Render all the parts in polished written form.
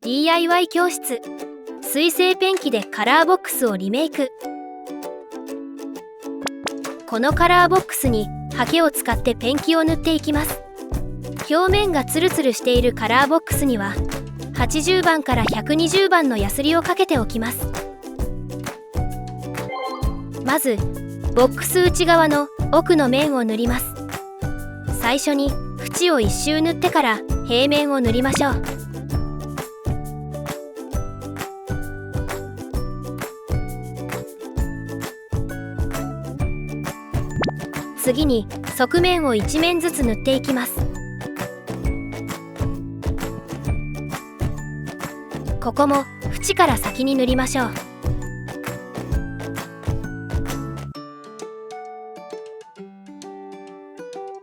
DIY 教室。水性ペンキでカラーボックスをリメイク。このカラーボックスにハケを使ってペンキを塗っていきます。表面がツルツルしているカラーボックスには80番から120番のヤスリをかけておきます。まずボックス内側の奥の面を塗ります。最初に縁を1周塗ってから平面を塗りましょう。次に側面を1面ずつ塗っていきます。ここも縁から先に塗りましょう。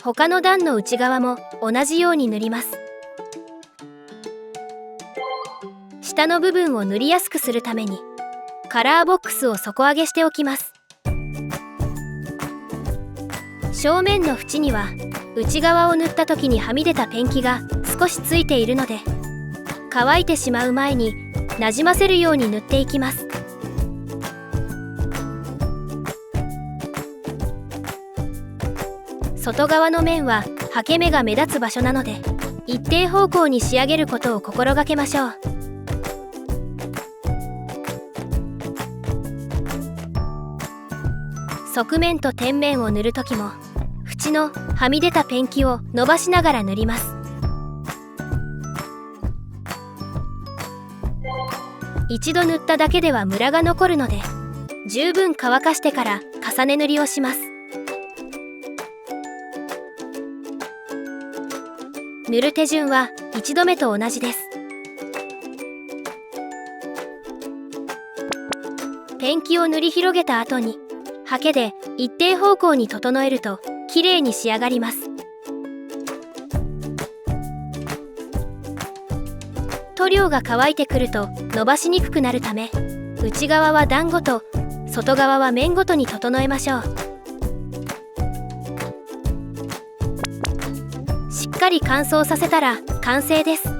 他の段の内側も同じように塗ります。下の部分を塗りやすくするためにカラーボックスを底上げしておきます。正面の縁には内側を塗った時にはみ出たペンキが少しついているので、乾いてしまう前になじませるように塗っていきます。外側の面ははけ目が目立つ場所なので一定方向に仕上げることを心がけましょう。側面と天面を塗る時も縁のはみ出たペンキを伸ばしながら塗ります。一度塗っただけではムラが残るので十分乾かしてから重ね塗りをします。塗る手順は1度目と同じです。ペンキを塗り広げた後にハケで一定方向に整えるときれいに仕上がります。塗料が乾いてくると伸ばしにくくなるため、内側は段ごと外側は面ごとに整えましょう。しっかり乾燥させたら完成です。